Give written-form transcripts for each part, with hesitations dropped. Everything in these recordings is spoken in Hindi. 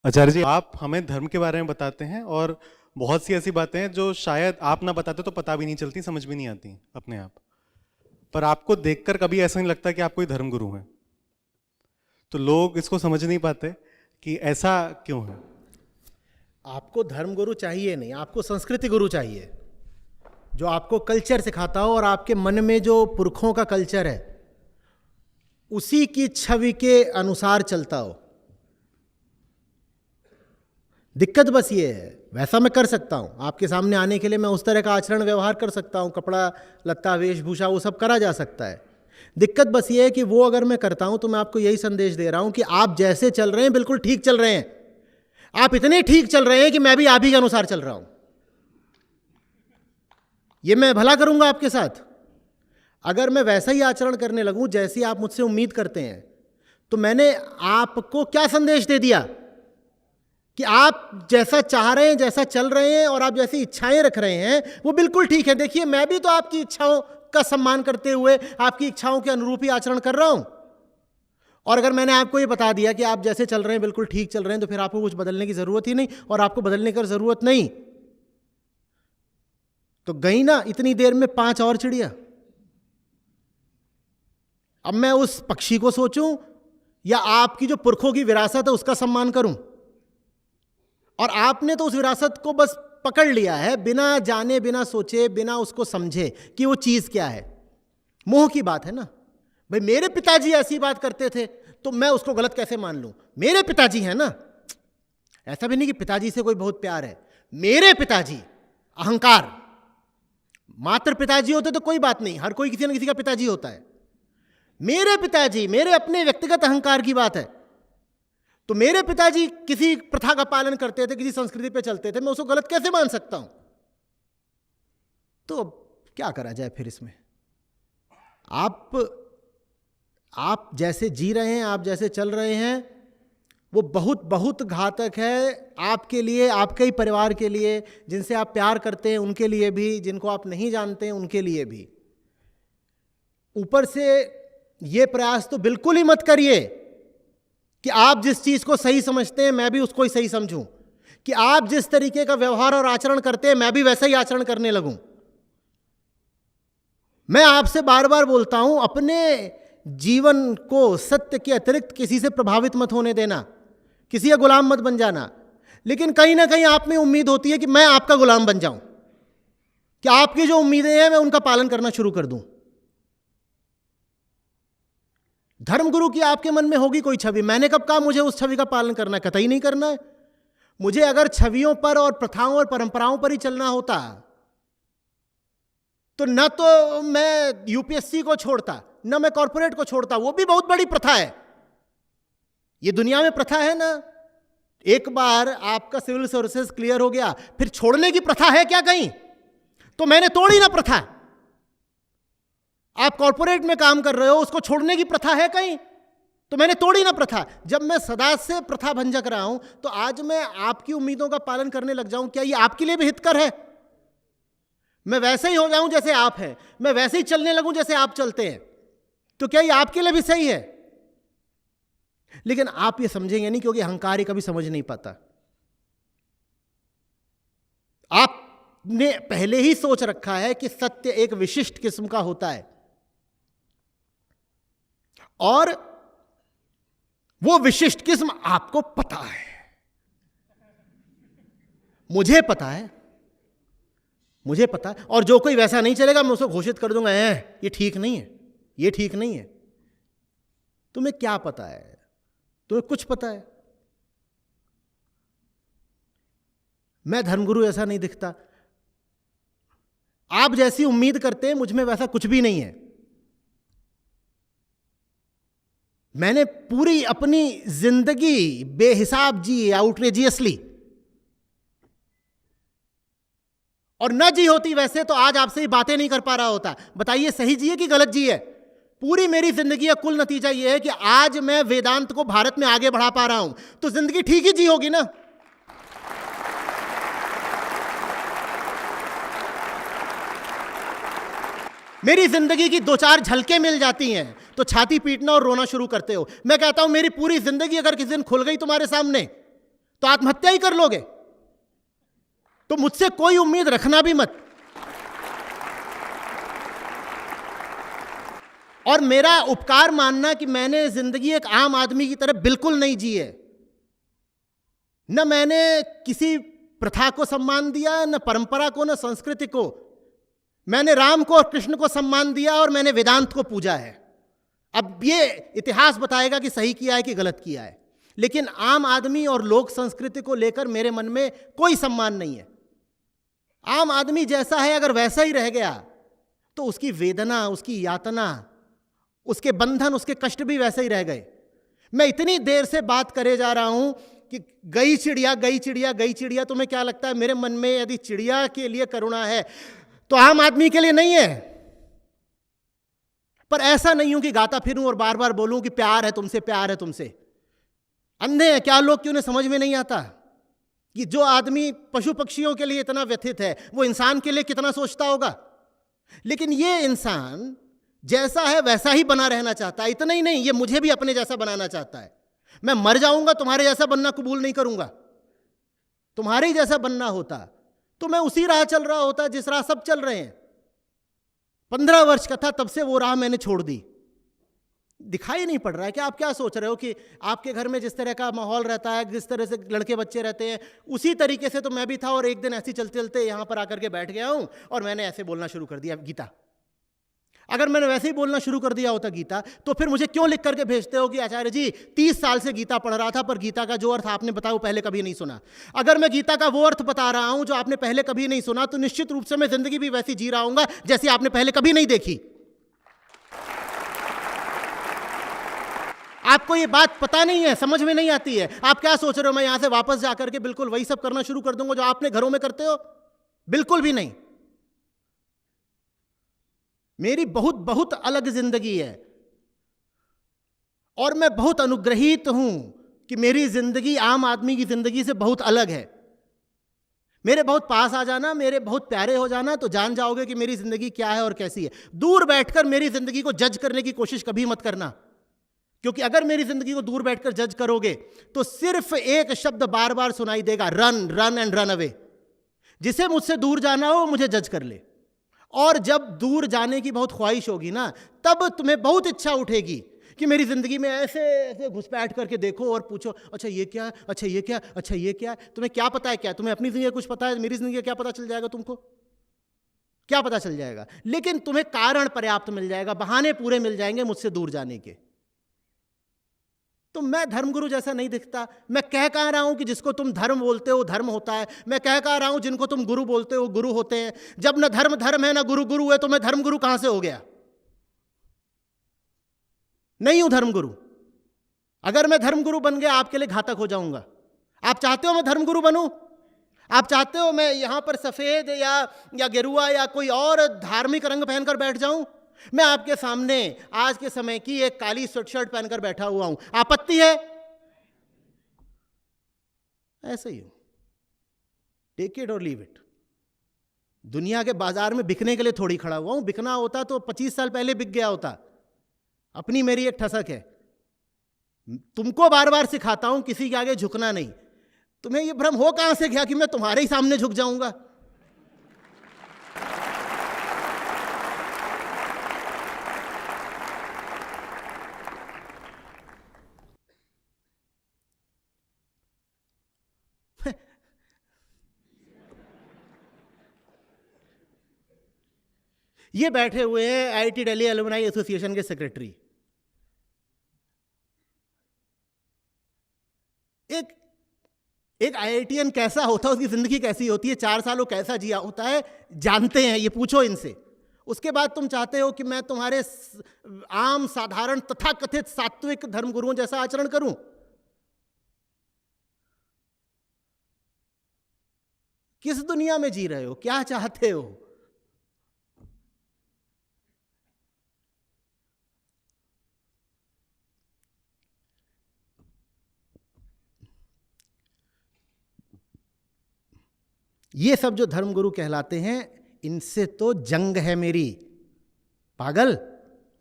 आचार्य जी, आप हमें धर्म के बारे में बताते हैं और बहुत सी ऐसी बातें हैं जो शायद आप ना बताते तो पता भी नहीं चलती, समझ भी नहीं आती अपने आप। पर आपको देखकर कभी ऐसा नहीं लगता कि आप कोई धर्मगुरु हैं। तो लोग इसको समझ नहीं पाते कि ऐसा क्यों है। आपको धर्म गुरु चाहिए नहीं, आपको संस्कृति गुरु चाहिए, जो आपको कल्चर सिखाता हो और आपके मन में जो पुरखों का कल्चर है उसी की छवि के अनुसार चलता हो। दिक्कत बस ये है, वैसा मैं कर सकता हूँ, आपके सामने आने के लिए मैं उस तरह का आचरण व्यवहार कर सकता हूँ, कपड़ा लत्ता वेशभूषा वो सब करा जा सकता है। दिक्कत बस ये है कि वो अगर मैं करता हूँ तो मैं आपको यही संदेश दे रहा हूँ कि आप जैसे चल रहे हैं बिल्कुल ठीक चल रहे हैं। आप इतने ठीक चल रहे हैं कि मैं भी आप ही के अनुसार चल रहा हूँ। ये मैं भला करूँगा आपके साथ। अगर मैं वैसा ही आचरण करने लगूँ जैसी आप मुझसे उम्मीद करते हैं तो मैंने आपको क्या संदेश दे दिया कि आप जैसा चाह रहे हैं, जैसा चल रहे हैं और आप जैसी इच्छाएं रख रहे हैं वो बिल्कुल ठीक है। देखिए, मैं भी तो आपकी इच्छाओं का सम्मान करते हुए आपकी इच्छाओं के अनुरूप ही आचरण कर रहा हूं। और अगर मैंने आपको ये बता दिया कि आप जैसे चल रहे हैं बिल्कुल ठीक चल रहे हैं तो फिर आपको कुछ बदलने की जरूरत ही नहीं, और आपको बदलने की जरूरत नहीं तो गई ना इतनी देर में 5 और चिड़िया। अब मैं उस पक्षी को सोचूं या आपकी जो पुरखों की विरासत है उसका सम्मान करूं? और आपने तो उस विरासत को बस पकड़ लिया है बिना जाने, बिना सोचे, बिना उसको समझे कि वो चीज क्या है। मोह की बात है ना भाई। मेरे पिताजी ऐसी बात करते थे तो मैं उसको गलत कैसे मान लूं? मेरे पिताजी हैं ना। ऐसा भी नहीं कि पिताजी से कोई बहुत प्यार है, मेरे पिताजी, अहंकार। मात्र पिताजी होते तो कोई बात नहीं, हर कोई किसी न किसी का पिताजी होता है। मेरे पिताजी, मेरे अपने व्यक्तिगत अहंकार की बात है। तो मेरे पिताजी किसी प्रथा का पालन करते थे, किसी संस्कृति पे चलते थे, मैं उसको गलत कैसे मान सकता हूं? तो क्या करा जाए फिर इसमें? आप जैसे जी रहे हैं, आप जैसे चल रहे हैं वो बहुत बहुत घातक है आपके लिए, आपके ही परिवार के लिए, जिनसे आप प्यार करते हैं उनके लिए भी, जिनको आप नहीं जानते हैं उनके लिए भी। ऊपर से ये प्रयास तो बिल्कुल ही मत करिए कि आप जिस चीज को सही समझते हैं मैं भी उसको ही सही समझूं, कि आप जिस तरीके का व्यवहार और आचरण करते हैं मैं भी वैसा ही आचरण करने लगूं। मैं आपसे बार बार बोलता हूं, अपने जीवन को सत्य के अतिरिक्त किसी से प्रभावित मत होने देना, किसी का गुलाम मत बन जाना। लेकिन कहीं ना कहीं आप में उम्मीद होती है कि मैं आपका गुलाम बन जाऊं, कि आपकी जो उम्मीदें हैं मैं उनका पालन करना शुरू कर दूं। धर्मगुरु की आपके मन में होगी कोई छवि। मैंने कब कहा मुझे उस छवि का पालन करना है? कतई नहीं करना है। मुझे अगर छवियों पर और प्रथाओं और परंपराओं पर ही चलना होता तो न तो मैं यूपीएससी को छोड़ता, न मैं कॉर्पोरेट को छोड़ता। वो भी बहुत बड़ी प्रथा है, ये दुनिया में प्रथा है ना। एक बार आपका सिविल सर्विसेज क्लियर हो गया, फिर छोड़ने की प्रथा है क्या कहीं? तो मैंने तोड़ी ना प्रथा। आप कॉर्पोरेट में काम कर रहे हो, उसको छोड़ने की प्रथा है कहीं? तो मैंने तोड़ी ना प्रथा। जब मैं सदा से प्रथा भंजक रहा हूं तो आज मैं आपकी उम्मीदों का पालन करने लग जाऊं, क्या ये आपके लिए भी हितकर है? मैं वैसे ही हो जाऊं जैसे आप हैं, मैं वैसे ही चलने लगूं जैसे आप चलते हैं, तो क्या ये आपके लिए भी सही है? लेकिन आप ये समझेंगे नहीं, क्योंकि अहंकार कभी समझ नहीं पाता। आपने पहले ही सोच रखा है कि सत्य एक विशिष्ट किस्म का होता है और वो विशिष्ट किस्म आपको पता है, मुझे पता है, मुझे पता है। और जो कोई वैसा नहीं चलेगा मैं उसको घोषित कर दूंगा, ये ठीक नहीं है, ये ठीक नहीं है। तुम्हें क्या पता है? तुम्हें कुछ पता है? मैं धर्मगुरु ऐसा नहीं दिखता। आप जैसी उम्मीद करते हैं मुझ में वैसा कुछ भी नहीं है। मैंने पूरी अपनी जिंदगी बेहिसाब जी, आउटरेजियसली, और न जी होती वैसे तो आज आपसे ही बातें नहीं कर पा रहा होता। बताइए सही जी है कि गलत जी है? पूरी मेरी जिंदगी का कुल नतीजा यह है कि आज मैं वेदांत को भारत में आगे बढ़ा पा रहा हूं, तो जिंदगी ठीक ही जी होगी ना। मेरी जिंदगी की 2-4 झलकें मिल जाती हैं तो छाती पीटना और रोना शुरू करते हो। मैं कहता हूं मेरी पूरी जिंदगी अगर किसी दिन खुल गई तुम्हारे सामने तो आत्महत्या ही कर लोगे। तो मुझसे कोई उम्मीद रखना भी मत। और मेरा उपकार मानना कि मैंने जिंदगी एक आम आदमी की तरह बिल्कुल नहीं जी है। न मैंने किसी प्रथा को सम्मान दिया, न परंपरा को, न संस्कृति को। मैंने राम को और कृष्ण को सम्मान दिया और मैंने वेदांत को पूजा है। अब ये इतिहास बताएगा कि सही किया है कि गलत किया है, लेकिन आम आदमी और लोक संस्कृति को लेकर मेरे मन में कोई सम्मान नहीं है। आम आदमी जैसा है अगर वैसा ही रह गया तो उसकी वेदना, उसकी यातना, उसके बंधन, उसके कष्ट भी वैसे ही रह गए। मैं इतनी देर से बात करे जा रहा हूं कि गई चिड़िया, गई चिड़िया, गई चिड़िया। तुम्हें क्या लगता है मेरे मन में यदि चिड़िया के लिए करुणा है तो आम आदमी के लिए नहीं है? पर ऐसा नहीं हूं कि गाता फिरूं और बार बार बोलूं कि प्यार है तुमसे, प्यार है तुमसे। अंधे हैं क्या लोग कि उन्हें समझ में नहीं आता कि जो आदमी पशु पक्षियों के लिए इतना व्यथित है वो इंसान के लिए कितना सोचता होगा। लेकिन ये इंसान जैसा है वैसा ही बना रहना चाहता है। इतना ही नहीं, ये मुझे भी अपने जैसा बनाना चाहता है। मैं मर जाऊंगा, तुम्हारे जैसा बनना कबूल नहीं करूंगा। तुम्हारे ही जैसा बनना होता तो मैं उसी राह चल रहा होता जिस राह सब चल रहे हैं। 15 वर्ष का था तब से वो राह मैंने छोड़ दी। दिखाई नहीं पड़ रहा है कि आप क्या सोच रहे हो कि आपके घर में जिस तरह का माहौल रहता है, जिस तरह से लड़के बच्चे रहते हैं, उसी तरीके से तो मैं भी था। और एक दिन ऐसे चलते चलते यहां पर आकर के बैठ गया हूं और मैंने ऐसे बोलना शुरू कर दिया गीता। अगर मैंने वैसे ही बोलना शुरू कर दिया होता गीता, तो फिर मुझे क्यों लिख करके भेजते हो कि आचार्य जी 30 साल से गीता पढ़ रहा था पर गीता का जो अर्थ आपने बताया वो पहले कभी नहीं सुना। अगर मैं गीता का वो अर्थ बता रहा हूं जो आपने पहले कभी नहीं सुना तो निश्चित रूप से मैं जिंदगी भी वैसी जी रहा हूंगा जैसी आपने पहले कभी नहीं देखी। आपको ये बात पता नहीं है, समझ में नहीं आती है। आप क्या सोच रहे हो मैं यहां से वापस जाकर के बिल्कुल वही सब करना शुरू कर दूंगा जो आपने घरों में करते हो? बिल्कुल भी नहीं। मेरी बहुत बहुत अलग जिंदगी है और मैं बहुत अनुग्रहित हूं कि मेरी जिंदगी आम आदमी की जिंदगी से बहुत अलग है। मेरे बहुत पास आ जाना, मेरे बहुत प्यारे हो जाना तो जान जाओगे कि मेरी जिंदगी क्या है और कैसी है। दूर बैठकर मेरी जिंदगी को जज करने की कोशिश कभी मत करना, क्योंकि अगर मेरी जिंदगी को दूर बैठकर जज करोगे तो सिर्फ एक शब्द बार बार सुनाई देगा, run run and run away. जिसे मुझसे दूर जाना हो मुझे जज कर ले। और जब दूर जाने की बहुत ख्वाहिश होगी ना, तब तुम्हें बहुत इच्छा उठेगी कि मेरी जिंदगी में ऐसे ऐसे घुसपैठ करके देखो और पूछो अच्छा ये क्या, अच्छा ये क्या, अच्छा ये क्या। तुम्हें क्या पता है? क्या तुम्हें अपनी जिंदगी कुछ पता है? मेरी जिंदगी का क्या पता चल जाएगा? तुमको क्या पता चल जाएगा? लेकिन तुम्हें कारण पर्याप्त मिल जाएगा, बहाने पूरे मिल जाएंगे मुझसे दूर जाने के। तो मैं धर्मगुरु जैसा नहीं दिखता। मैं कह कहाँ रहा हूं कि जिसको तुम धर्म बोलते हो धर्म होता है। मैं कह कहाँ रहा हूं जिनको तुम गुरु बोलते हो गुरु होते हैं। जब न धर्म धर्म है, न गुरु गुरु है, तो मैं धर्मगुरु कहां से हो गया? नहीं हूं धर्मगुरु। अगर मैं धर्मगुरु बन गया आपके लिए घातक हो जाऊंगा। आप चाहते हो मैं धर्मगुरु बनूं? आप चाहते हो मैं यहां पर सफेद या गेरुआ या कोई और धार्मिक रंग पहनकर बैठ जाऊं? मैं आपके सामने आज के समय की एक काली शर्ट पहनकर बैठा हुआ हूं। आपत्ति है? ऐसे ही हो, टेक इट और लीव इट। दुनिया के बाजार में बिकने के लिए थोड़ी खड़ा हुआ हूं। बिकना होता तो 25 साल पहले बिक गया होता। अपनी मेरी एक ठसक है। तुमको बार बार सिखाता हूं किसी के आगे झुकना नहीं। तुम्हें यह भ्रम हो कहां से गया कि मैं तुम्हारे ही सामने झुक जाऊंगा? ये बैठे हुए हैं आईआईटी दिल्ली एलुमनाई एसोसिएशन के सेक्रेटरी। एक आईआईटीएन कैसा होता है, उसकी जिंदगी कैसी होती है, 4 साल वो कैसा जिया होता है, जानते हैं। ये पूछो इनसे। उसके बाद तुम चाहते हो कि मैं तुम्हारे आम साधारण तथाकथित सात्विक धर्मगुरुओं जैसा आचरण करूं? किस दुनिया में जी रहे हो? क्या चाहते हो? ये सब जो धर्मगुरु कहलाते हैं इनसे तो जंग है मेरी। पागल,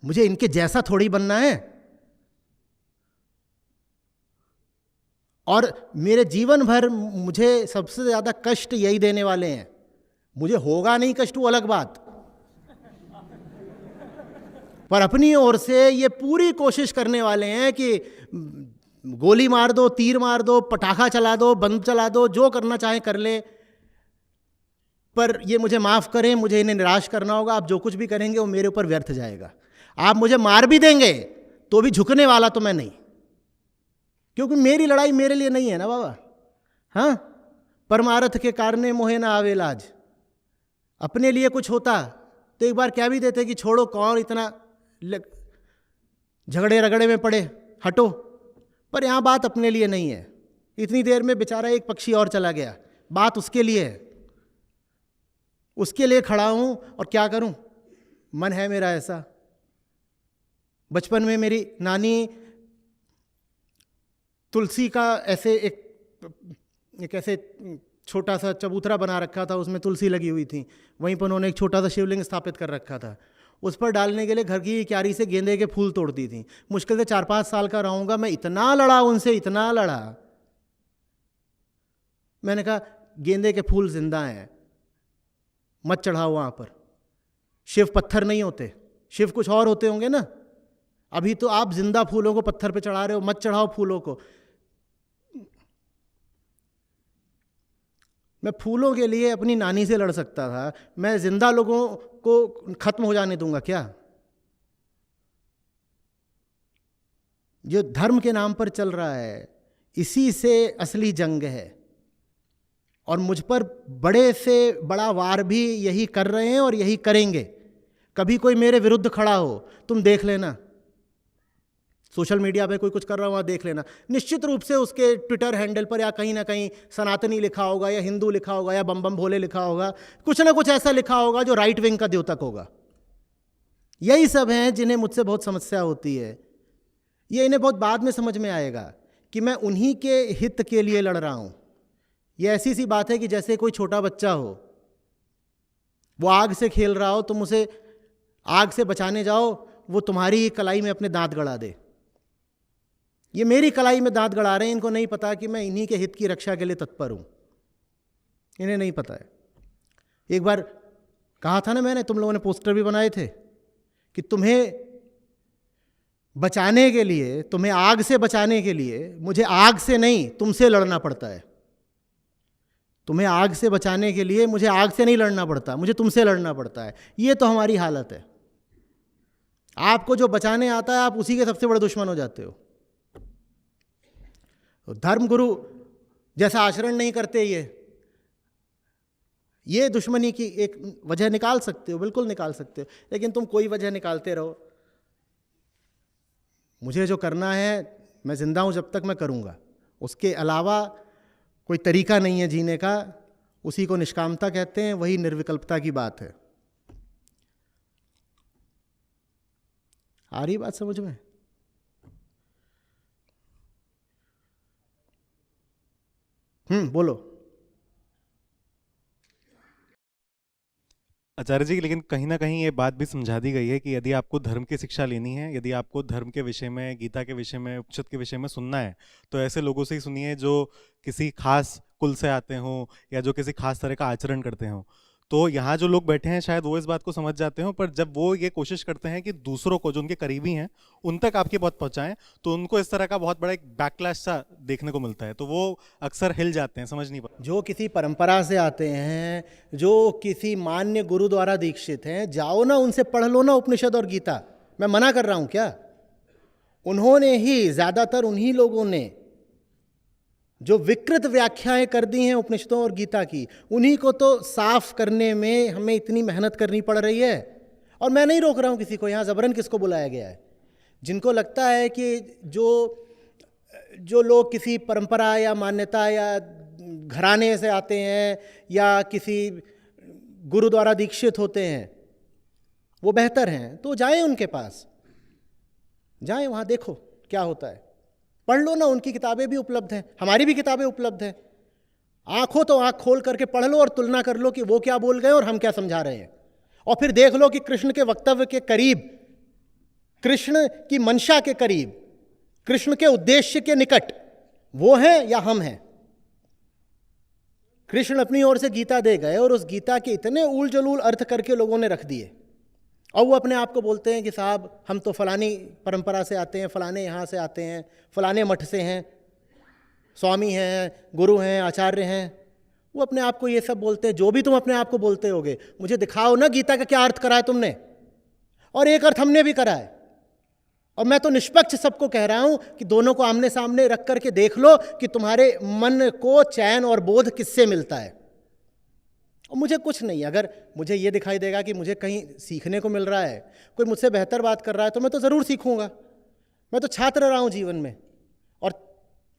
मुझे इनके जैसा थोड़ी बनना है। और मेरे जीवन भर मुझे सबसे ज़्यादा कष्ट यही देने वाले हैं। मुझे होगा नहीं कष्ट, वो अलग बात, पर अपनी ओर से ये पूरी कोशिश करने वाले हैं कि गोली मार दो, तीर मार दो, पटाखा चला दो, बम चला दो, जो करना चाहे कर ले, पर ये मुझे माफ़ करें, मुझे इन्हें निराश करना होगा। आप जो कुछ भी करेंगे वो मेरे ऊपर व्यर्थ जाएगा। आप मुझे मार भी देंगे तो भी झुकने वाला तो मैं नहीं, क्योंकि मेरी लड़ाई मेरे लिए नहीं है ना बाबा। हाँ, परमार्थ के कारणे मोहे ना आवे लाज। अपने लिए कुछ होता तो एक बार क्या भी देते कि छोड़ो, कौन इतना झगड़े रगड़े में पड़े, हटो। पर यहाँ बात अपने लिए नहीं है। इतनी देर में बेचारा एक पक्षी और चला गया, बात उसके लिए है, उसके लिए खड़ा हूँ। और क्या करूँ, मन है मेरा ऐसा। बचपन में मेरी नानी तुलसी का ऐसे एक ऐसे छोटा सा चबूतरा बना रखा था, उसमें तुलसी लगी हुई थी। वहीं पर उन्होंने एक छोटा सा शिवलिंग स्थापित कर रखा था। उस पर डालने के लिए घर की क्यारी से गेंदे के फूल तोड़ती थी। मुश्किल से 4-5 साल का रहूँगा, मैं इतना लड़ा उनसे, इतना लड़ा। मैंने कहा गेंदे के फूल जिंदा हैं, मत चढ़ाओ वहाँ पर। शिव पत्थर नहीं होते, शिव कुछ और होते होंगे ना। अभी तो आप जिंदा फूलों को पत्थर पे चढ़ा रहे हो, मत चढ़ाओ फूलों को। मैं फूलों के लिए अपनी नानी से लड़ सकता था, मैं जिंदा लोगों को खत्म हो जाने दूंगा क्या? जो धर्म के नाम पर चल रहा है, इसी से असली जंग है। और मुझ पर बड़े से बड़ा वार भी यही कर रहे हैं और यही करेंगे। कभी कोई मेरे विरुद्ध खड़ा हो, तुम देख लेना, सोशल मीडिया पे कोई कुछ कर रहा हो, वहाँ देख लेना, निश्चित रूप से उसके ट्विटर हैंडल पर या कहीं ना कहीं सनातनी लिखा होगा, या हिंदू लिखा होगा, या बम बम भोले लिखा होगा, कुछ ना कुछ ऐसा लिखा होगा जो राइट विंग का द्योतक होगा। यही सब हैं जिन्हें मुझसे बहुत समस्या होती है। ये इन्हें बहुत बाद में समझ में आएगा कि मैं उन्हीं के हित के लिए लड़ रहा हूँ। ये ऐसी सी बात है कि जैसे कोई छोटा बच्चा हो, वो आग से खेल रहा हो, तुम उसे आग से बचाने जाओ, वो तुम्हारी ही कलाई में अपने दांत गड़ा दे। ये मेरी कलाई में दांत गड़ा रहे हैं, इनको नहीं पता कि मैं इन्हीं के हित की रक्षा के लिए तत्पर हूं। इन्हें नहीं पता है। एक बार कहा था ना मैंने, तुम लोगों ने पोस्टर भी बनाए थे कि तुम्हें बचाने के लिए, तुम्हें आग से बचाने के लिए मुझे आग से नहीं तुमसे लड़ना पड़ता है। तुम्हें आग से बचाने के लिए मुझे आग से नहीं लड़ना पड़ता, मुझे तुमसे लड़ना पड़ता है। ये तो हमारी हालत है। आपको जो बचाने आता है, आप उसी के सबसे बड़े दुश्मन हो जाते हो। धर्मगुरु जैसा आचरण नहीं करते, ये दुश्मनी की एक वजह निकाल सकते हो, बिल्कुल निकाल सकते हो, लेकिन तुम कोई वजह निकालते रहो। मुझे जो करना है, मैं जिंदा हूं जब तक मैं करूंगा, उसके अलावा कोई तरीका नहीं है जीने का। उसी को निष्कामता कहते हैं, वही निर्विकल्पता की बात है। आ रही बात समझ में? बोलो। आचार्य जी, लेकिन कहीं ना कहीं ये बात भी समझा दी गई है कि यदि आपको धर्म की शिक्षा लेनी है, यदि आपको धर्म के विषय में, गीता के विषय में, उपनिषद के विषय में सुनना है, तो ऐसे लोगों से ही सुनिए जो किसी खास कुल से आते हों या जो किसी खास तरह का आचरण करते हों। तो यहाँ जो लोग बैठे हैं शायद वो इस बात को समझ जाते हो, पर जब वो ये कोशिश करते हैं कि दूसरों को, जो उनके करीबी हैं, उन तक आपकी बात पहुंचाएं, तो उनको इस तरह का बहुत बड़ा एक बैकलैश सा देखने को मिलता है। तो वो अक्सर हिल जाते हैं, समझ नहीं पाते। जो किसी परंपरा से आते हैं, जो किसी मान्य गुरु द्वारा दीक्षित हैं, जाओ ना उनसे पढ़ लो ना उपनिषद और गीता। मैं मना कर रहा हूं क्या? उन्होंने ही, ज्यादातर उन्हीं लोगों ने जो विकृत व्याख्याएं कर दी हैं उपनिषदों और गीता की, उन्हीं को तो साफ करने में हमें इतनी मेहनत करनी पड़ रही है। और मैं नहीं रोक रहा हूं किसी को, यहां जबरन किसको बुलाया गया है। जिनको लगता है कि जो लोग किसी परंपरा या मान्यता या घराने से आते हैं या किसी गुरु द्वारा दीक्षित होते हैं, वो बेहतर हैं, तो जाएं उनके पास, जाएं वहां, देखो क्या होता है, पढ़ लो ना। उनकी किताबें भी उपलब्ध हैं, हमारी भी किताबें उपलब्ध हैं। आँख हो तो आँख खोल करके पढ़ लो और तुलना कर लो कि वो क्या बोल गए और हम क्या समझा रहे हैं। और फिर देख लो कि कृष्ण के वक्तव्य के करीब, कृष्ण की मंशा के करीब, कृष्ण के उद्देश्य के निकट वो हैं या हम हैं। कृष्ण अपनी ओर से गीता दे गए और उस गीता के इतने उल जलूल अर्थ करके लोगों ने रख दिए, और वो अपने आप को बोलते हैं कि साहब हम तो फलानी परंपरा से आते हैं, फलाने यहाँ से आते हैं, फलाने मठ से हैं, स्वामी हैं, गुरु हैं, आचार्य हैं। वो अपने आप को ये सब बोलते हैं। जो भी तुम अपने आप को बोलते होगे, मुझे दिखाओ ना गीता का क्या अर्थ करा है तुमने। और एक अर्थ हमने भी करा है, और मैं तो निष्पक्ष सबको कह रहा हूं कि दोनों को आमने सामने रख करके देख लो कि तुम्हारे मन को चैन और बोध किससे मिलता है। और मुझे कुछ नहीं, अगर मुझे ये दिखाई देगा कि मुझे कहीं सीखने को मिल रहा है, कोई मुझसे बेहतर बात कर रहा है, तो मैं तो ज़रूर सीखूंगा। मैं तो छात्र रहा हूं जीवन में, और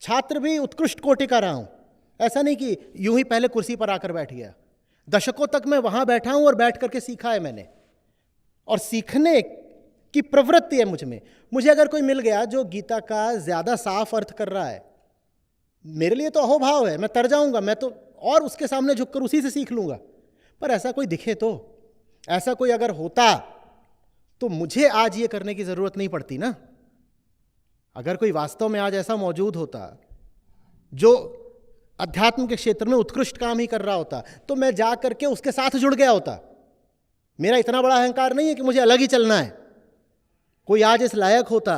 छात्र भी उत्कृष्ट कोटि का रहा हूं। ऐसा नहीं कि यूं ही पहले कुर्सी पर आकर बैठ गया। दशकों तक मैं वहां बैठा हूं और बैठ करके सीखा है मैंने, और सीखने की प्रवृत्ति है मुझ में। मुझे अगर कोई मिल गया जो गीता का ज़्यादा साफ अर्थ कर रहा है, मेरे लिए तो अहोभाव है, मैं तर जाऊंगा, मैं तो और उसके सामने झुककर उसी से सीख लूंगा। पर ऐसा कोई दिखे तो, ऐसा कोई अगर होता तो मुझे आज ये करने की ज़रूरत नहीं पड़ती ना। अगर कोई वास्तव में आज ऐसा मौजूद होता जो अध्यात्म के क्षेत्र में उत्कृष्ट काम ही कर रहा होता, तो मैं जा करके उसके साथ जुड़ गया होता। मेरा इतना बड़ा अहंकार नहीं है कि मुझे अलग ही चलना है। कोई आज इस लायक होता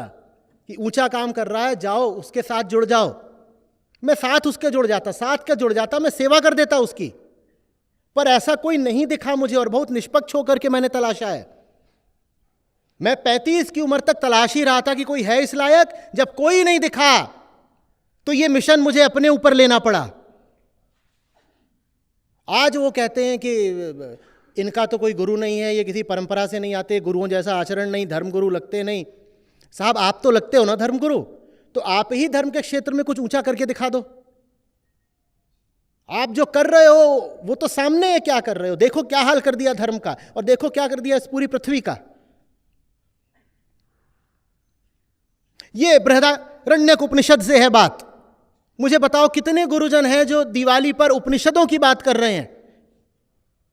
कि ऊंचा काम कर रहा है, जाओ उसके साथ जुड़ जाओ, मैं साथ उसके जुड़ जाता, साथ के जुड़ जाता, मैं सेवा कर देता उसकी। पर ऐसा कोई नहीं दिखा मुझे, और बहुत निष्पक्ष होकर के मैंने तलाशा है। मैं 35 की उम्र तक तलाश ही रहा था कि कोई है इस लायक। जब कोई नहीं दिखा तो ये मिशन मुझे अपने ऊपर लेना पड़ा। आज वो कहते हैं कि इनका तो कोई गुरु नहीं है, ये किसी परंपरा से नहीं आते, गुरुओं जैसा आचरण नहीं, धर्मगुरु लगते नहीं। साहब आप तो लगते हो ना धर्मगुरु, तो आप ही धर्म के क्षेत्र में कुछ ऊंचा करके दिखा दो। आप जो कर रहे हो वो तो सामने है, क्या कर रहे हो। देखो क्या हाल कर दिया धर्म का, और देखो क्या कर दिया इस पूरी पृथ्वी का। ये बृहदारण्यक उपनिषद से है बात। मुझे बताओ कितने गुरुजन हैं जो दिवाली पर उपनिषदों की बात कर रहे हैं।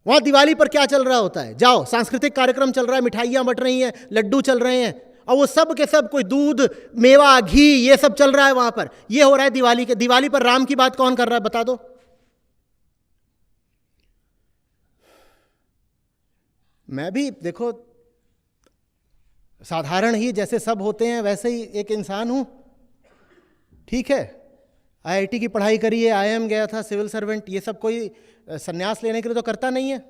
वहां दिवाली पर क्या चल रहा होता है? जाओ, सांस्कृतिक कार्यक्रम चल रहा है, मिठाइयां बंट रही हैं, लड्डू चल रहे हैं, और वो सब के सब कोई दूध, मेवा, घी, ये सब चल रहा है वहां पर। ये हो रहा है दिवाली के। दिवाली पर राम की बात कौन कर रहा है, बता दो। मैं भी देखो साधारण ही जैसे सब होते हैं वैसे ही एक इंसान हूं, ठीक है। आईआईटी की पढ़ाई करी है, आईआईएम गया था, सिविल सर्वेंट, ये सब कोई संन्यास लेने के लिए तो करता नहीं है।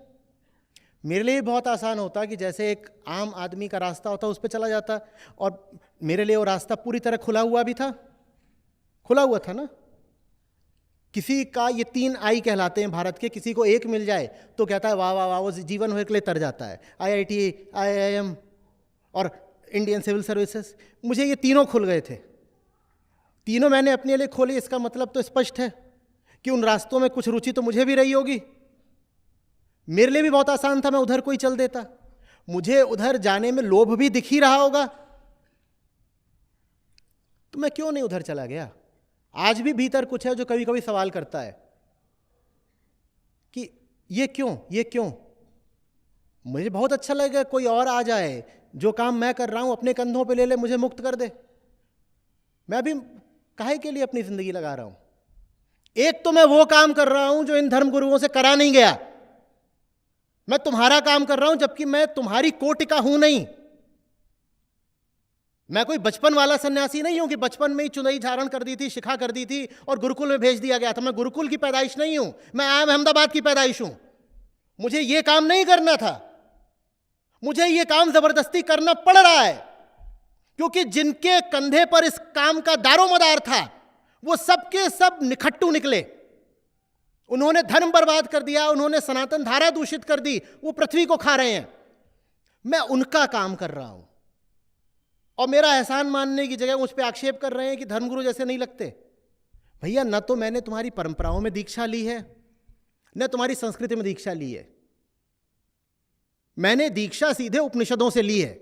मेरे लिए बहुत आसान होता कि जैसे एक आम आदमी का रास्ता होता उस पर चला जाता, और मेरे लिए वो रास्ता पूरी तरह खुला हुआ भी था, खुला हुआ था ना। किसी का ये 3 आई कहलाते हैं भारत के, किसी को एक मिल जाए तो कहता है वाह वाह वाह, वो जीवन भर के लिए तर जाता है। आईआईटी, आईआईएम और इंडियन सिविल सर्विसेज, मुझे ये तीनों खुल गए थे। तीनों मैंने अपने लिए खोले। इसका मतलब तो स्पष्ट है कि उन रास्तों में कुछ रुचि तो मुझे भी रही होगी। मेरे लिए भी बहुत आसान था, मैं उधर कोई चल देता। मुझे उधर जाने में लोभ भी दिख ही रहा होगा, तो मैं क्यों नहीं उधर चला गया। आज भी भीतर कुछ है जो कभी कभी सवाल करता है कि ये क्यों, ये क्यों। मुझे बहुत अच्छा लगेगा कोई और आ जाए, जो काम मैं कर रहा हूं अपने कंधों पे ले ले, मुझे मुक्त कर दे। मैं भी काहे के लिए अपनी जिंदगी लगा रहा हूं। एक तो मैं वो काम कर रहा हूं जो इन धर्मगुरुओं से करा नहीं गया। मैं तुम्हारा काम कर रहा हूं जबकि मैं तुम्हारी कोटि का हूं नहीं। मैं कोई बचपन वाला सन्यासी नहीं हूं कि बचपन में ही चुनई धारण कर दी थी, शिखा कर दी थी और गुरुकुल में भेज दिया गया था। मैं गुरुकुल की पैदाइश नहीं हूं, मैं आम अहमदाबाद की पैदाइश हूं। मुझे ये काम नहीं करना था, मुझे ये काम जबरदस्ती करना पड़ रहा है, क्योंकि जिनके कंधे पर इस काम का दारोमदार था वो सबके सब निखट्टू निकले। उन्होंने धर्म बर्बाद कर दिया, उन्होंने सनातन धारा दूषित कर दी, वो पृथ्वी को खा रहे हैं। मैं उनका काम कर रहा हूं, और मेरा एहसान मानने की जगह मुझ पर आक्षेप कर रहे हैं कि धर्मगुरु जैसे नहीं लगते। भैया, न तो मैंने तुम्हारी परंपराओं में दीक्षा ली है, न तुम्हारी संस्कृति में दीक्षा ली है। मैंने दीक्षा सीधे उपनिषदों से ली है,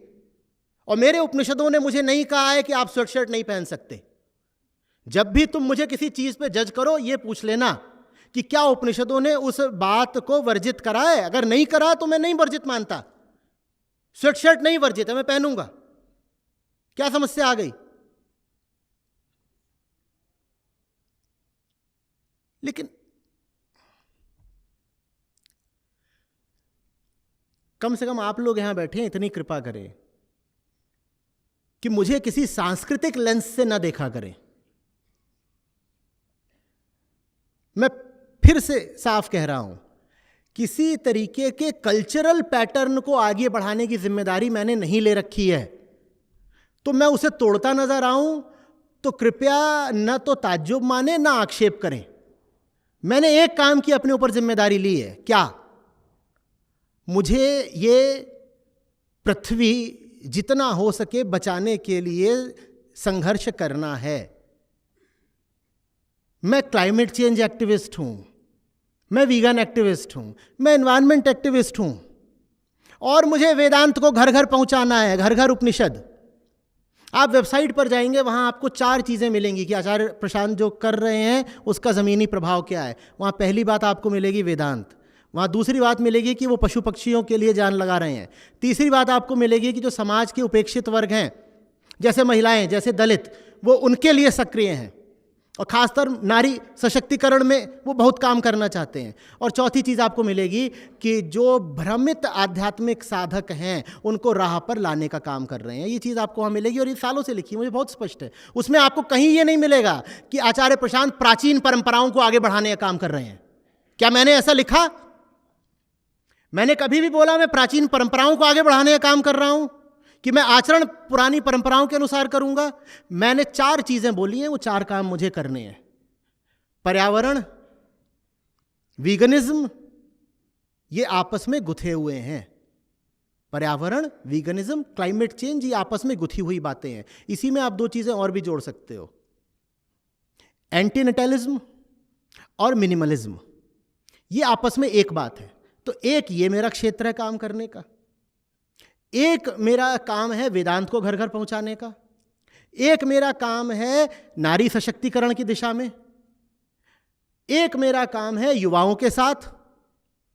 और मेरे उपनिषदों ने मुझे नहीं कहा है कि आप स्वेट शर्ट नहीं पहन सकते। जब भी तुम मुझे किसी चीज पे जज करो, ये पूछ लेना कि क्या उपनिषदों ने उस बात को वर्जित करा है। अगर नहीं करा तो मैं नहीं वर्जित मानता। स्वेट शर्ट नहीं वर्जित है, मैं पहनूंगा। क्या समस्या आ गई? लेकिन कम से कम आप लोग यहां बैठे हैं, इतनी कृपा करें कि मुझे किसी सांस्कृतिक लेंस से ना देखा करें। मैं फिर से साफ कह रहा हूं, किसी तरीके के कल्चरल पैटर्न को आगे बढ़ाने की जिम्मेदारी मैंने नहीं ले रखी है। तो मैं उसे तोड़ता नजर आऊं तो कृपया न तो ताज्जुब माने ना आक्षेप करें। मैंने एक काम की अपने ऊपर जिम्मेदारी ली है। क्या? मुझे ये पृथ्वी जितना हो सके बचाने के लिए संघर्ष करना है। मैं क्लाइमेट चेंज एक्टिविस्ट हूं, मैं वीगन एक्टिविस्ट हूं, मैं एनवायरनमेंट एक्टिविस्ट हूं, और मुझे वेदांत को घर घर पहुंचाना है, घर घर उपनिषद। आप वेबसाइट पर जाएंगे, वहां आपको 4 चीजें मिलेंगी कि आचार्य प्रशांत जो कर रहे हैं उसका जमीनी प्रभाव क्या है। वहां पहली बात आपको मिलेगी वेदांत, वहाँ दूसरी बात मिलेगी कि वो पशु पक्षियों के लिए जान लगा रहे हैं, तीसरी बात आपको मिलेगी कि जो समाज के उपेक्षित वर्ग हैं, जैसे महिलाएं, जैसे दलित, वो उनके लिए सक्रिय हैं, और खासकर नारी सशक्तिकरण में वो बहुत काम करना चाहते हैं। और चौथी चीज़ आपको मिलेगी कि जो भ्रमित आध्यात्मिक साधक हैं उनको राह पर लाने का काम कर रहे हैं। ये चीज़ आपको वहाँ मिलेगी, और ये सालों से लिखी है, मुझे बहुत स्पष्ट है। उसमें आपको कहीं ये नहीं मिलेगा कि आचार्य प्रशांत प्राचीन परंपराओं को आगे बढ़ाने का काम कर रहे हैं। क्या मैंने ऐसा लिखा? मैंने कभी भी बोला मैं प्राचीन परंपराओं को आगे बढ़ाने का काम कर रहा हूं कि मैं आचरण पुरानी परंपराओं के अनुसार करूंगा? मैंने 4 चीजें बोली हैं, वो 4 काम मुझे करने हैं। पर्यावरण, वीगनिज्म, ये आपस में गुथे हुए हैं। पर्यावरण, वीगनिज्म, क्लाइमेट चेंज, ये आपस में गुथी हुई बातें हैं। इसी में आप 2 चीजें और भी जोड़ सकते हो, एंटीनेटलिज्म और मिनिमलिज्म। ये आपस में एक बात है। तो एक ये मेरा क्षेत्र है काम करने का, एक मेरा काम है वेदांत को घर घर पहुंचाने का, एक मेरा काम है नारी सशक्तिकरण की दिशा में, एक मेरा काम है युवाओं के साथ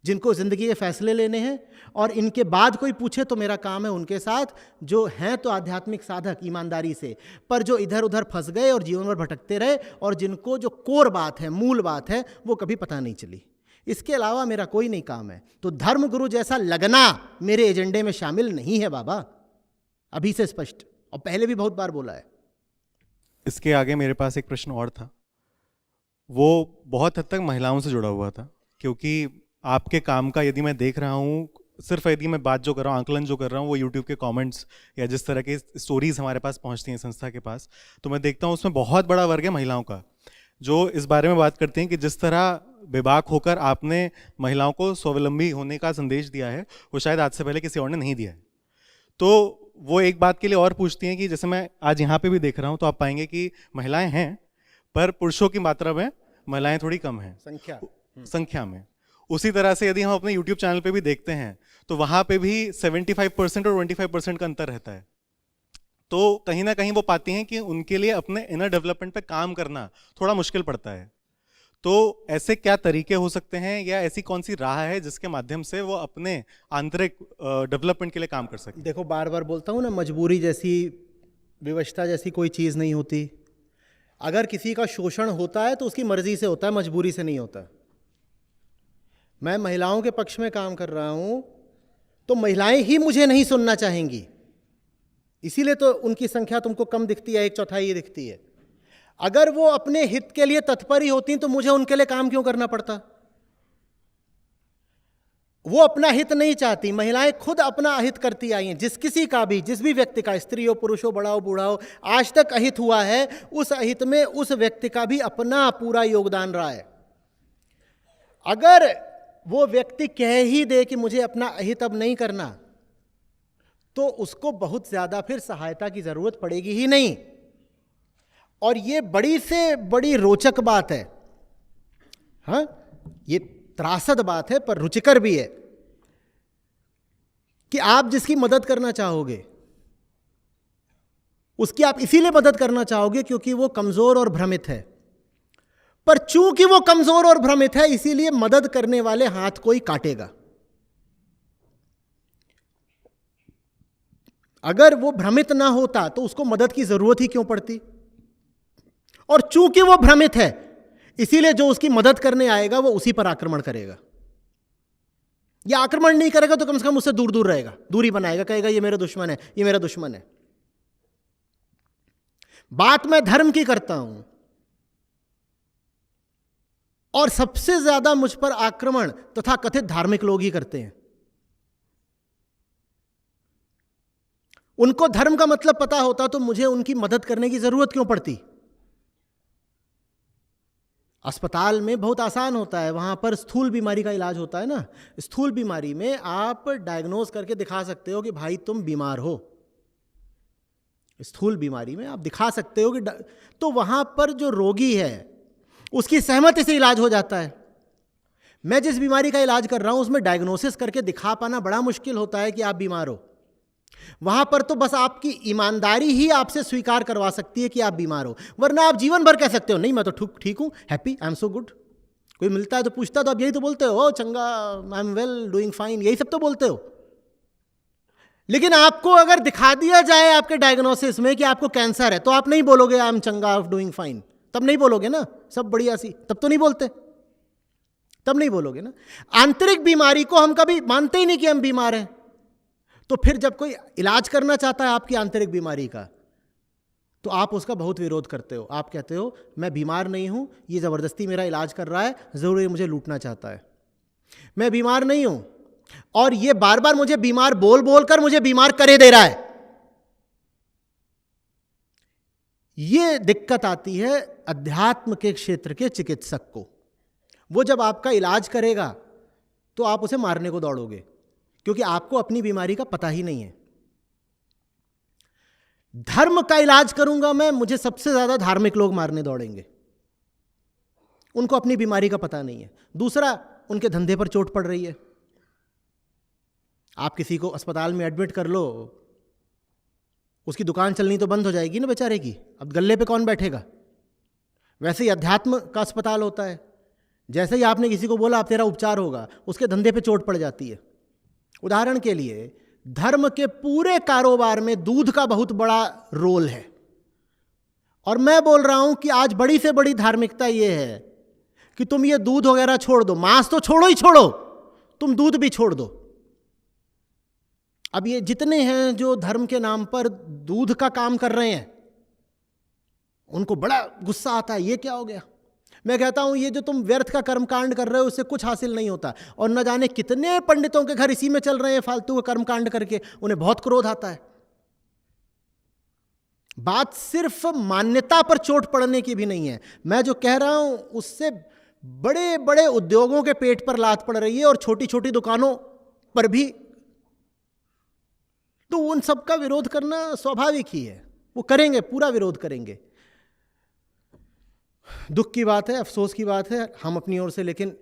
जिनको जिंदगी के फैसले लेने हैं, और इनके बाद कोई पूछे तो मेरा काम है उनके साथ जो हैं तो आध्यात्मिक साधक ईमानदारी से, पर जो इधर उधर फंस गए और जीवन भर भटकते रहे, और जिनको जो कोर बात है, मूल बात है, वो कभी पता नहीं चली। इसके अलावा मेरा कोई नहीं काम है। तो धर्म गुरु जैसा लगना मेरे एजेंडे में शामिल नहीं है बाबा, अभी से स्पष्ट, और पहले भी बहुत बार बोला है। इसके आगे मेरे पास एक प्रश्न और था, वो बहुत हद तक महिलाओं से जुड़ा हुआ था, क्योंकि आपके काम का यदि मैं देख रहा हूँ, सिर्फ यदि मैं बात जो कर रहा हूँ, आंकलन जो कर रहा हूँ, वो यूट्यूब के कमेंट्स या जिस तरह की स्टोरीज हमारे पास पहुँचती हैं संस्था के पास, तो मैं देखता हूँ उसमें बहुत बड़ा वर्ग है महिलाओं का, जो इस बारे में बात करते हैं कि जिस तरह बेबाक होकर आपने महिलाओं को स्वावलंबी होने का संदेश दिया है, वो शायद आज से पहले किसी और ने नहीं दिया है। तो वो एक बात के लिए और पूछती हैं कि जैसे मैं आज यहाँ पे भी देख रहा हूँ, तो आप पाएंगे कि महिलाएं हैं, पर पुरुषों की मात्रा में महिलाएं थोड़ी कम हैं संख्या में। उसी तरह से यदि हम अपने YouTube चैनल पे भी देखते हैं, तो वहाँ पे भी 75% और 25% का अंतर रहता है। तो कहीं ना कहीं वो पाती हैं कि उनके लिए अपने इनर डेवलपमेंट पे काम करना थोड़ा मुश्किल पड़ता है। तो ऐसे क्या तरीके हो सकते हैं, या ऐसी कौन सी राह है जिसके माध्यम से वो अपने आंतरिक डेवलपमेंट के लिए काम कर सकते? देखो, बार बार बोलता हूँ ना, मजबूरी जैसी, विवशता जैसी कोई चीज़ नहीं होती। अगर किसी का शोषण होता है तो उसकी मर्जी से होता है, मजबूरी से नहीं होता। मैं महिलाओं के पक्ष में काम कर रहा हूँ, तो महिलाएं ही मुझे नहीं सुनना चाहेंगी, इसीलिए तो उनकी संख्या तुमको कम दिखती है, 1/4 ही दिखती है। अगर वो अपने हित के लिए तत्पर ही होती तो मुझे उनके लिए काम क्यों करना पड़ता? वो अपना हित नहीं चाहती, महिलाएं खुद अपना अहित करती आई हैं। जिस किसी का भी, जिस भी व्यक्ति का, स्त्री हो, पुरुष हो, बड़ा हो, बूढ़ा हो, आज तक अहित हुआ है, उस अहित में उस व्यक्ति का भी अपना पूरा योगदान रहा है। अगर वो व्यक्ति कह ही दे कि मुझे अपना अहित अब नहीं करना, तो उसको बहुत ज्यादा फिर सहायता की जरूरत पड़ेगी ही नहीं। और ये बड़ी से बड़ी रोचक बात है, हाँ, ये त्रासद बात है पर रुचिकर भी है, कि आप जिसकी मदद करना चाहोगे उसकी आप इसीलिए मदद करना चाहोगे क्योंकि वो कमजोर और भ्रमित है। पर चूंकि वो कमजोर और भ्रमित है, इसीलिए मदद करने वाले हाथ कोई काटेगा। अगर वो भ्रमित ना होता तो उसको मदद की जरूरत ही क्यों पड़ती? और चूंकि वो भ्रमित है, इसीलिए जो उसकी मदद करने आएगा वो उसी पर आक्रमण करेगा, या आक्रमण नहीं करेगा तो कम से कम उससे दूर दूर रहेगा, दूरी बनाएगा, कहेगा ये मेरा दुश्मन है, ये मेरा दुश्मन है। बात मैं धर्म की करता हूं, और सबसे ज्यादा मुझ पर आक्रमण तथा कथित धार्मिक लोग ही करते हैं। उनको धर्म का मतलब पता होता तो मुझे उनकी मदद करने की जरूरत क्यों पड़ती। अस्पताल में बहुत आसान होता है, वहां पर स्थूल बीमारी का इलाज होता है ना। स्थूल बीमारी में आप डायग्नोज करके दिखा सकते हो कि भाई तुम बीमार हो, स्थूल बीमारी में आप दिखा सकते हो कि तो वहां पर जो रोगी है उसकी सहमति से इलाज हो जाता है। मैं जिस बीमारी का इलाज कर रहा हूं उसमें डायग्नोसिस करके दिखा पाना बड़ा मुश्किल होता है कि आप बीमार हो। वहां पर तो बस आपकी ईमानदारी ही आपसे स्वीकार करवा सकती है कि आप बीमार हो, वरना आप जीवन भर कह सकते हो नहीं मैं तो ठीक हूं, happy, I am so good. कोई मिलता है तो पूछता तो आप यही तो बोलते हो, चंगा, I am well, doing fine, यही सब तो बोलते हो। लेकिन आपको अगर दिखा दिया जाए आपके डायग्नोसिस में कि आपको कैंसर है, तो आप नहीं बोलोगे आई एम चंगा ऑफ डूइंग फाइन, तब नहीं बोलोगे ना, सब बढ़िया सी, तब तो नहीं बोलते, तब नहीं बोलोगे ना। आंतरिक बीमारी को हम कभी मानते ही नहीं कि हम बीमार हैं, तो फिर जब कोई इलाज करना चाहता है आपकी आंतरिक बीमारी का, तो आप उसका बहुत विरोध करते हो। आप कहते हो मैं बीमार नहीं हूं, ये जबरदस्ती मेरा इलाज कर रहा है, जरूर ये मुझे लूटना चाहता है। मैं बीमार नहीं हूं और ये बार बार मुझे बीमार बोल बोल कर मुझे बीमार करे दे रहा है। ये दिक्कत आती है अध्यात्म के क्षेत्र के चिकित्सक को। वो जब आपका इलाज करेगा तो आप उसे मारने को दौड़ोगे, क्योंकि आपको अपनी बीमारी का पता ही नहीं है। धर्म का इलाज करूंगा मैं, मुझे सबसे ज्यादा धार्मिक लोग मारने दौड़ेंगे, उनको अपनी बीमारी का पता नहीं है। दूसरा, उनके धंधे पर चोट पड़ रही है। आप किसी को अस्पताल में एडमिट कर लो, उसकी दुकान चलनी तो बंद हो जाएगी ना बेचारे की, अब गल्ले पे कौन बैठेगा। वैसे ही अध्यात्म का अस्पताल होता है, जैसे ही आपने किसी को बोला आप तेरा उपचार होगा, उसके धंधे पे चोट पड़ जाती है। उदाहरण के लिए, धर्म के पूरे कारोबार में दूध का बहुत बड़ा रोल है, और मैं बोल रहा हूं कि आज बड़ी से बड़ी धार्मिकता यह है कि तुम ये दूध वगैरह छोड़ दो, मांस तो छोड़ो ही छोड़ो, तुम दूध भी छोड़ दो। अब ये जितने हैं जो धर्म के नाम पर दूध का काम कर रहे हैं, उनको बड़ा गुस्सा आता है, ये क्या हो गया। मैं कहता हूं ये जो तुम व्यर्थ का कर्मकांड कर रहे हो उससे कुछ हासिल नहीं होता, और न जाने कितने पंडितों के घर इसी में चल रहे हैं फालतू का कर्मकांड करके, उन्हें बहुत क्रोध आता है। बात सिर्फ मान्यता पर चोट पड़ने की भी नहीं है, मैं जो कह रहा हूं उससे बड़े बड़े उद्योगों के पेट पर लात पड़ रही है, और छोटी छोटी दुकानों पर भी। तो उन सब का विरोध करना स्वाभाविक ही है, वो करेंगे, पूरा विरोध करेंगे। दुख की बात है, अफसोस की बात है, हम अपनी ओर से लेकिन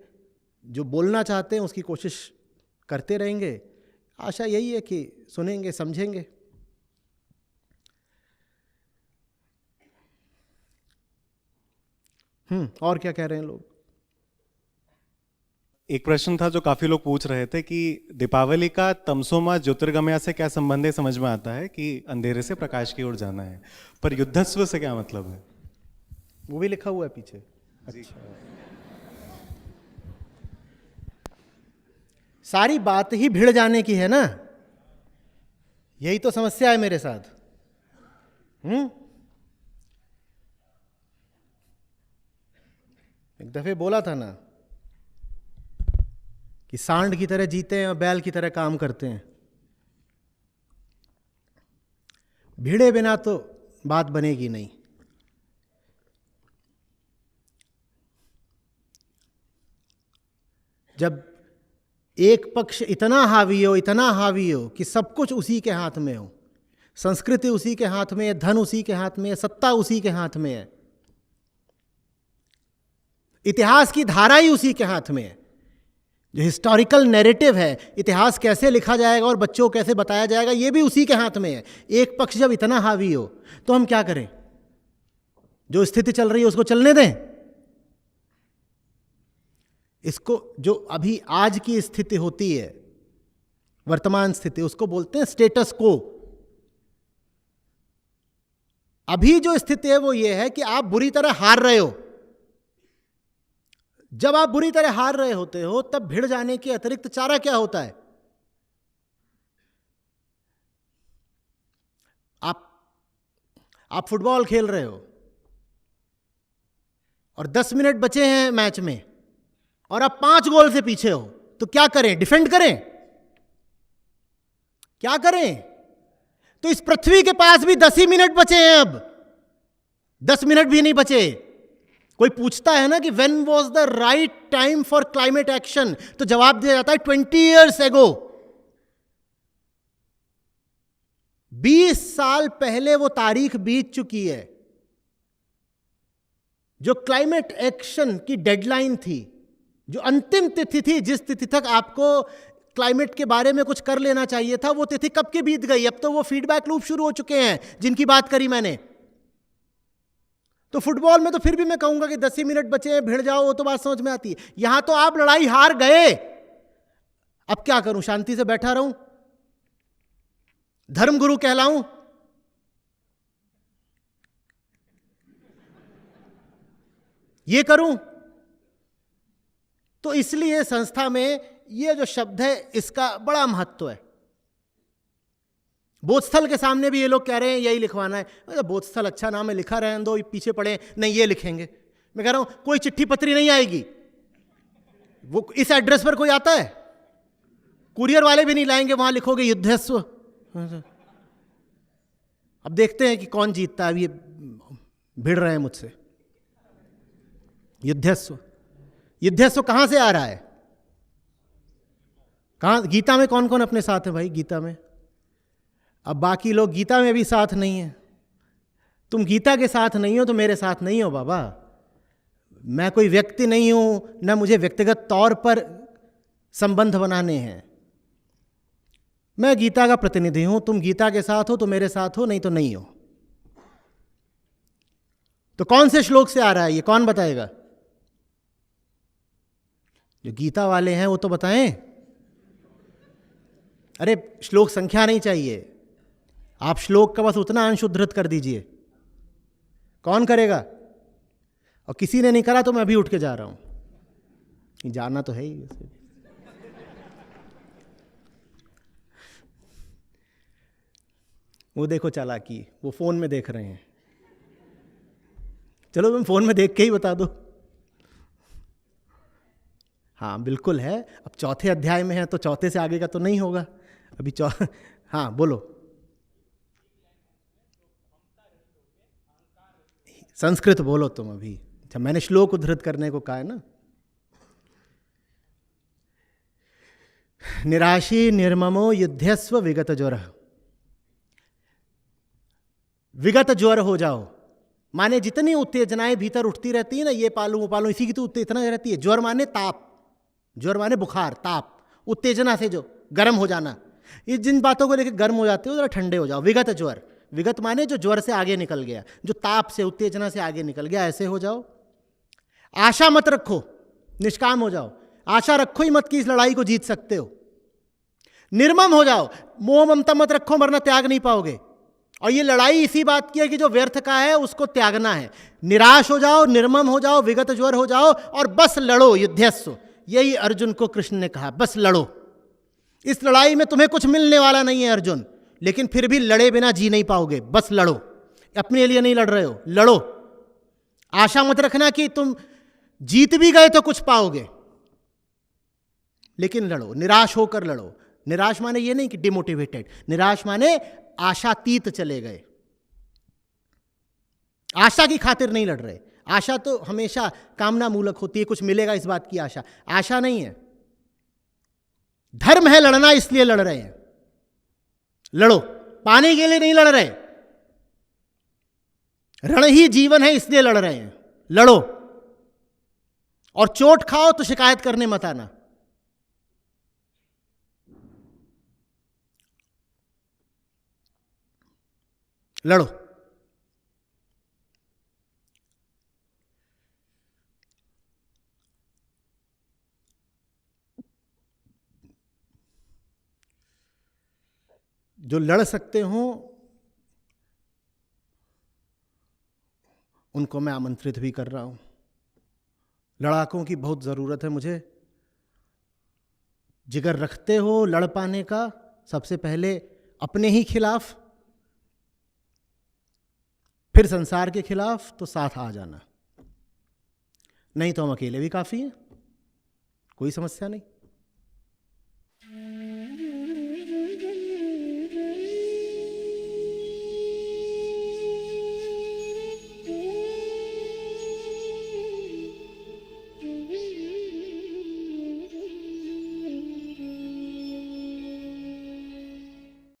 जो बोलना चाहते हैं उसकी कोशिश करते रहेंगे। आशा यही है कि सुनेंगे, समझेंगे। और क्या कह रहे हैं लोग। एक प्रश्न था जो काफी लोग पूछ रहे थे कि दीपावली का तमसोमा ज्योतिर्गमया से क्या संबंध है। समझ में आता है कि अंधेरे से प्रकाश की ओर जाना है, पर युद्धस्व से क्या मतलब है, वो भी लिखा हुआ है पीछे। अच्छा, सारी बात ही भिड़ जाने की है ना, यही तो समस्या है मेरे साथ। एक दफे बोला था ना कि सांड की तरह जीते हैं और बैल की तरह काम करते हैं। भिड़े बिना तो बात बनेगी नहीं। जब एक पक्ष इतना हावी हो कि सब कुछ उसी के हाथ में हो, संस्कृति उसी के हाथ में है, धन उसी के हाथ में है, सत्ता उसी के हाथ में है, इतिहास की धारा ही उसी के हाथ में है। जो हिस्टोरिकल नैरेटिव है, इतिहास कैसे लिखा जाएगा और बच्चों को कैसे बताया जाएगा, ये भी उसी के हाथ में है। एक पक्ष जब इतना हावी हो तो हम क्या करें। जो स्थिति चल रही है उसको चलने दें। इसको जो अभी आज की स्थिति होती है, वर्तमान स्थिति, उसको बोलते हैं स्टेटस को। अभी जो स्थिति है वो ये है कि आप बुरी तरह हार रहे हो, जब आप बुरी तरह हार रहे होते हो तब भिड़ जाने के अतिरिक्त चारा क्या होता है? आप फुटबॉल खेल रहे हो और 10 मिनट बचे हैं मैच में और आप 5 गोल से पीछे हो, तो क्या करें? डिफेंड करें? क्या करें? तो इस पृथ्वी के पास भी 10 ही मिनट बचे हैं, अब 10 मिनट भी नहीं बचे। कोई पूछता है ना कि when was the right time for climate action, तो जवाब दिया जाता है 20 ईयर्स एगो। 20 साल पहले वो तारीख बीत चुकी है जो क्लाइमेट एक्शन की डेडलाइन थी, जो अंतिम तिथि थी, जिस तिथि तक आपको क्लाइमेट के बारे में कुछ कर लेना चाहिए था, वो तिथि कब की बीत गई। अब तो वो फीडबैक लूप शुरू हो चुके हैं जिनकी बात करी मैंने। तो फुटबॉल में तो फिर भी मैं कहूंगा कि 10 ही मिनट बचे हैं, भिड़ जाओ, वो तो बात समझ में आती है। यहां तो आप लड़ाई हार गए, अब क्या करूं? शांति से बैठा रहूं? धर्मगुरु कहलाऊं? ये करूं? तो इसलिए संस्था में ये जो शब्द है इसका बड़ा महत्व है। बोधस्थल के सामने भी ये लोग कह रहे हैं यही लिखवाना है। अरे बोधस्थल अच्छा नाम है, लिखा रहने दो, पीछे पड़े, नहीं ये लिखेंगे। मैं कह रहा हूं कोई चिट्ठी पत्री नहीं आएगी, वो इस एड्रेस पर कोई आता है? कुरियर वाले भी नहीं लाएंगे, वहां लिखोगे युद्धस्व। अब देखते हैं कि कौन जीतता है। अब ये भिड़ रहे हैं मुझसे। युद्धस्व, युद्धस्व कहां से आ रहा है? कहां? गीता में कौन कौन अपने साथ है भाई? गीता में अब बाकी लोग गीता में भी साथ नहीं है। तुम गीता के साथ नहीं हो तो मेरे साथ नहीं हो बाबा। मैं कोई व्यक्ति नहीं हूं, न मुझे व्यक्तिगत तौर पर संबंध बनाने हैं। मैं गीता का प्रतिनिधि हूं। तुम गीता के साथ हो तो मेरे साथ हो, नहीं तो नहीं हो। तो कौन से श्लोक से आ रहा है ये कौन बताएगा? जो गीता वाले हैं वो तो बताएं। अरे श्लोक संख्या नहीं चाहिए, आप श्लोक का बस उतना अंश उद्धृत कर दीजिए। कौन करेगा? और किसी ने नहीं करा तो मैं अभी उठ के जा रहा हूं। जाना तो है ही वैसे। वो देखो चालाकी, वो फोन में देख रहे हैं। चलो तुम फोन में देख के ही बता दो। हाँ बिल्कुल है। अब चौथे अध्याय में है तो चौथे से आगे का तो नहीं होगा अभी। हाँ बोलो। संस्कृत बोलो तुम अभी। अच्छा मैंने श्लोक उद्धृत करने को कहा है ना। निराशी निर्ममो युध्यस्व विगत ज्वर। विगत ज्वर हो जाओ, माने जितनी उत्तेजनाएं भीतर उठती रहती है ना, ये पालू वो पालू, इसी की तो उत्तेजना रहती है। ज्वर माने ताप, ज्वर माने बुखार, ताप, उत्तेजना से जो गर्म हो जाना। ये जिन बातों को लेकर गर्म हो जाते हो जरा ठंडे हो जाओ। विगत ज्वर, विगत माने जो ज्वर से आगे निकल गया, जो ताप से उत्तेजना से आगे निकल गया, ऐसे हो जाओ। आशा मत रखो, निष्काम हो जाओ। आशा रखो ही मत कि इस लड़ाई को जीत सकते हो। निर्मम हो जाओ, मोह ममता मत रखो वरना त्याग नहीं पाओगे। और ये लड़ाई इसी बात की है कि जो व्यर्थ का है उसको त्यागना है। निराश हो जाओ, निर्मम हो जाओ, विगत ज्वर हो जाओ और बस लड़ो युद्धस्व। यही अर्जुन को कृष्ण ने कहा, बस लड़ो। इस लड़ाई में तुम्हें कुछ मिलने वाला नहीं है अर्जुन, लेकिन फिर भी लड़े बिना जी नहीं पाओगे। बस लड़ो, अपने लिए नहीं लड़ रहे हो, लड़ो। आशा मत रखना कि तुम जीत भी गए तो कुछ पाओगे, लेकिन लड़ो, निराश होकर लड़ो। निराश माने ये नहीं कि डिमोटिवेटेड, निराश माने आशातीत चले गए। आशा की खातिर नहीं लड़ रहे। आशा तो हमेशा कामना मूलक होती है, कुछ मिलेगा इस बात की आशा। आशा नहीं है, धर्म है लड़ना, इसलिए लड़ रहे हैं। लड़ो, पाने के लिए नहीं लड़ रहे। रण ही जीवन है इसलिए लड़ रहे हैं। लड़ो और चोट खाओ तो शिकायत करने मत आना। लड़ो। जो लड़ सकते हो उनको मैं आमंत्रित भी कर रहा हूं। लड़ाकों की बहुत ज़रूरत है मुझे। जिगर रखते हो लड़ पाने का, सबसे पहले अपने ही खिलाफ, फिर संसार के खिलाफ, तो साथ आ जाना। नहीं तो हम अकेले भी काफ़ी हैं, कोई समस्या नहीं।